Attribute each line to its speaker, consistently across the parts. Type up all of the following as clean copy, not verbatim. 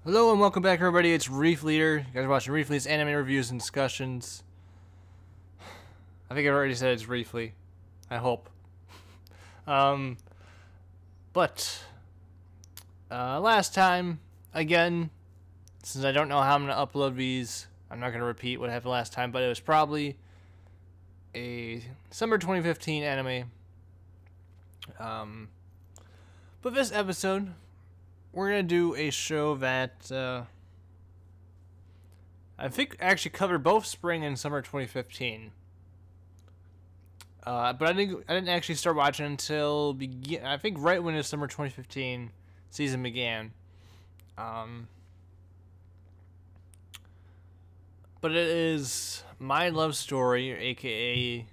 Speaker 1: Hello and welcome back, everybody. It's Refle. You guys are watching Refle's anime reviews and discussions. I think I already said it's Refle. I hope. But last time, again, since I don't know how I'm gonna upload these, I'm not gonna repeat what happened last time. But it was probably a summer 2015 anime. But this episode, we're going to do a show that I think actually covered both spring and summer 2015. But I didn't actually start watching until I think right when the summer 2015 season began. But it is My Love Story, aka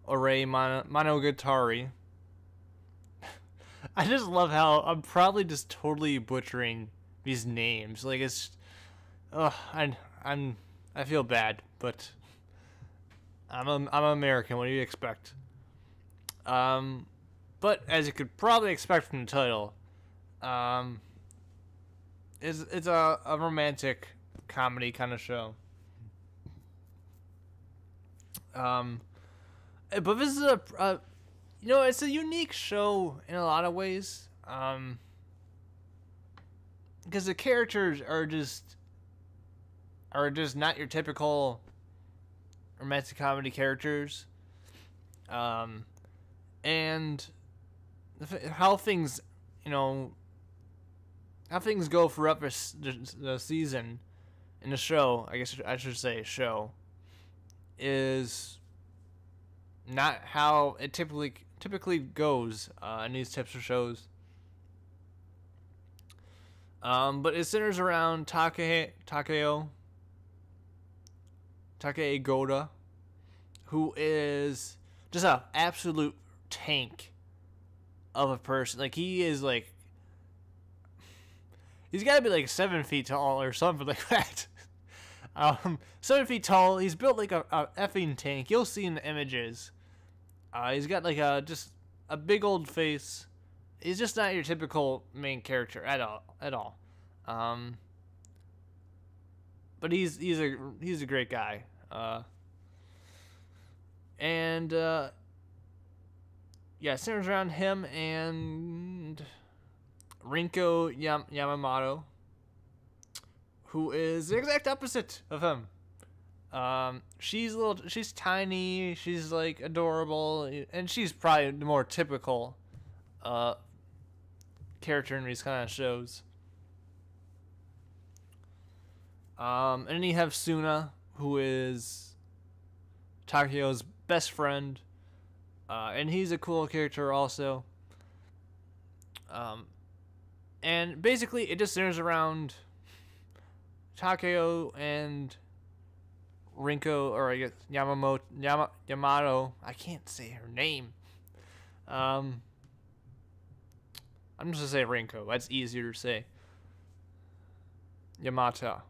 Speaker 1: Ore Monogatari. I just love how I'm probably just totally butchering these names. Like it's, I feel bad, but I'm American. What do you expect? But as you could probably expect from the title, it's a romantic comedy kind of show. But this is a it's a unique show in a lot of ways. Because the characters are just not your typical romantic comedy characters. And how things, how things go throughout the season in the show, I guess I should say show, is not how it typically goes in these types of shows. But it centers around Takeo Goda, who is just an absolute tank of a person. Like he is like, he's got to be like 7 feet tall or something like that. 7 feet tall. He's built like a effing tank. You'll see in the images. He's got like just a big old face. He's just not your typical main character at all. But he's a great guy. Centers around him and Rinko Yamamoto, who is the exact opposite of him. She's tiny, she's like adorable, and she's probably the more typical character in these kind of shows. And then you have Suna, who is Takeo's best friend, and he's a cool character also. And basically it just centers around Takeo and Rinko, or I guess Yamato. I can't say her name. I'm just gonna say Rinko. That's easier to say. Yamada.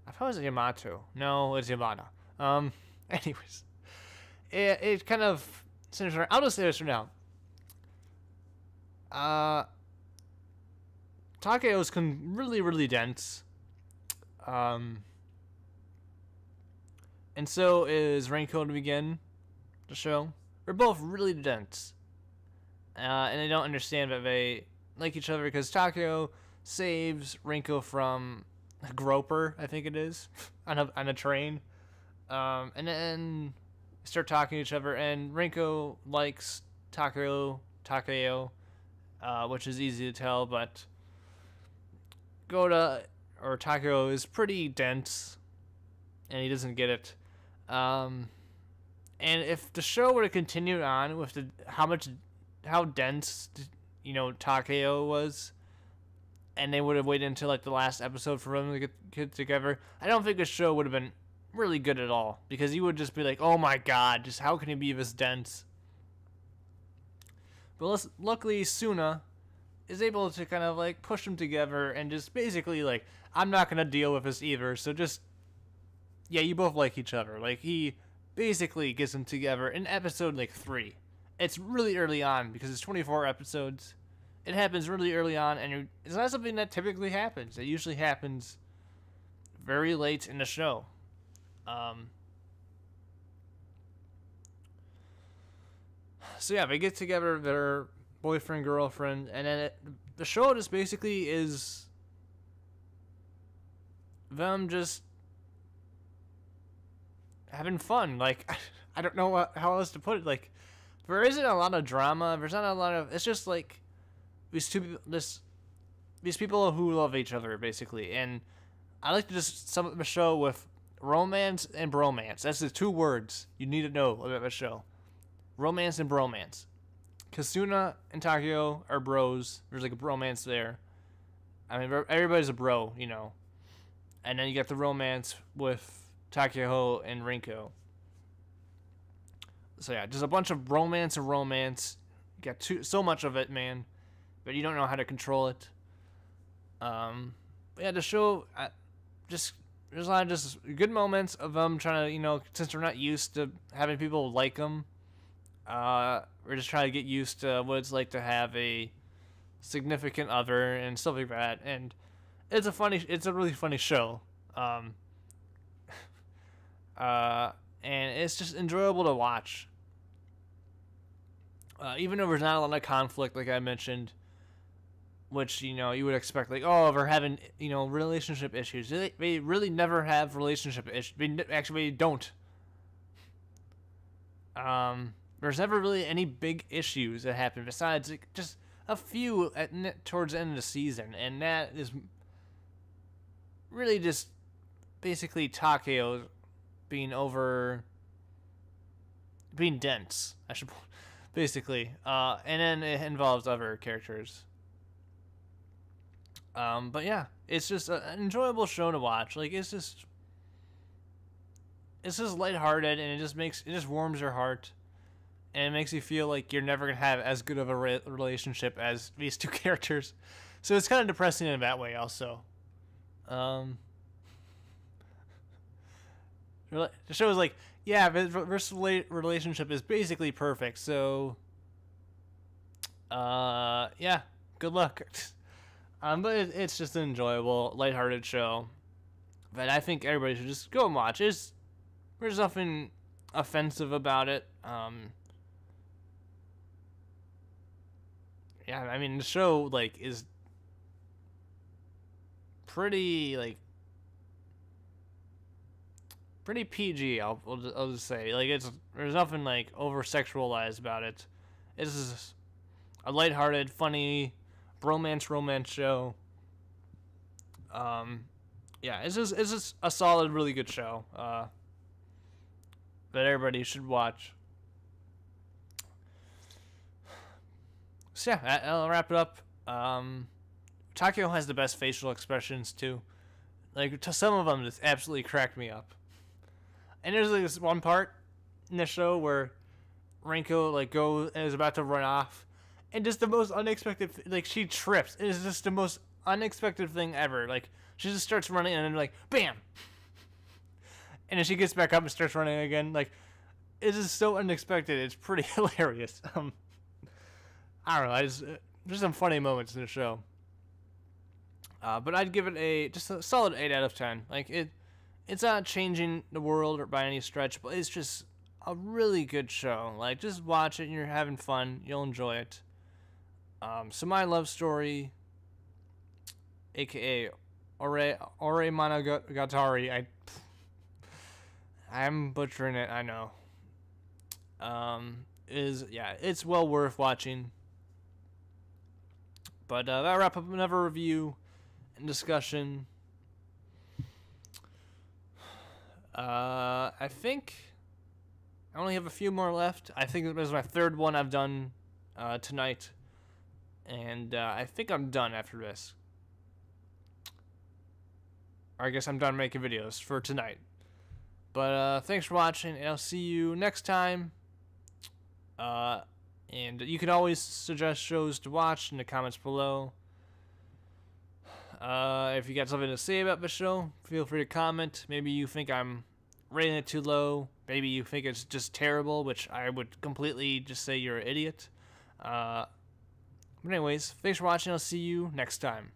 Speaker 1: I thought it was Yamato. No, it's Yamada. Anyways, it kind of centers around. I'll just say this for now. Takeo's really dense. And so is Rinko to begin the show. They're both really dense. And they don't understand that they like each other because Takeo saves Rinko from a groper, I think it is, on a train. And then they start talking to each other, and Rinko likes Takeo, which is easy to tell, but Goda or Takeo is pretty dense, and he doesn't get it. And if the show would have continued on with how dense, Takeo was, and they would have waited until like the last episode for them to get together, I don't think the show would have been really good at all, because you would just be like, oh my god, just how can he be this dense? But luckily Suna is able to kind of like push them together and just basically like, I'm not gonna deal with this either, so just, you both like each other. Like he basically gets them together in episode like 3. It's really early on because it's 24 episodes, it happens really early on, and it's not something that typically happens. It usually happens very late in the show. So yeah, they get together, their boyfriend, girlfriend, and then the show just basically is them just having fun. Like, I don't know how else to put it. Like, there isn't a lot of drama. There's not a lot of. It's just like these people who love each other basically, and I like to just sum up the show with romance and bromance. That's the two words you need to know about the show. Romance and bromance. Kasuna and Takeo are bros. There's like a bromance there. I mean, everybody's a bro, you know. And then you get the romance with Takeo and Rinko. So yeah, just a bunch of romance and romance. You got so much of it, man, but you don't know how to control it. But yeah, the show there's a lot of just good moments of them trying to, you know, since we're not used to having people like them. We're just trying to get used to what it's like to have a significant other and stuff like that. And it's a really funny show. And it's just enjoyable to watch. Even though there's not a lot of conflict, like I mentioned, which, you know, you would expect, like, oh, they're having, you know, relationship issues. They really never have relationship issues. They don't. There's never really any big issues that happen besides like, just a few towards the end of the season, and that is really just basically Takeo being dense, I should basically, and then it involves other characters. But yeah, it's just an enjoyable show to watch. Like it's just lighthearted, and it just warms your heart. And it makes you feel like you're never going to have as good of a relationship as these two characters. So it's kind of depressing in that way also. The show is like, yeah, this relationship is basically perfect. So, yeah, good luck. But it's just an enjoyable, lighthearted show that I think everybody should just go and watch. There's nothing offensive about it. Yeah, I mean, the show, like, is pretty PG, I'll just say. Like, there's nothing, like, over-sexualized about it. It's just a lighthearted, funny, romance show. Yeah, it's just a solid, really good show, that everybody should watch. So yeah, I'll wrap it up. Takeo has the best facial expressions too. Like some of them just absolutely cracked me up. And there's like this one part in the show where Rinko like is about to run off, and just the most unexpected, like she trips. It is just the most unexpected thing ever. Like she just starts running and then like bam, and then she gets back up and starts running again. Like it is so unexpected. It's pretty hilarious. I don't know. There's some funny moments in the show. But I'd give it just a solid 8 out of 10. Like it's not changing the world or by any stretch, but it's just a really good show. Like just watch it and you're having fun. You'll enjoy it. So my love story, aka Ore Monogatari. I'm butchering it. I know. It's well worth watching. But that'll wrap up another review and discussion. I think I only have a few more left. I think this is my third one I've done tonight. And I think I'm done after this. Or I guess I'm done making videos for tonight. But thanks for watching, and I'll see you next time. And you can always suggest shows to watch in the comments below. If you got something to say about the show, feel free to comment. Maybe you think I'm rating it too low. Maybe you think it's just terrible, which I would completely just say you're an idiot. But anyways, thanks for watching. I'll see you next time.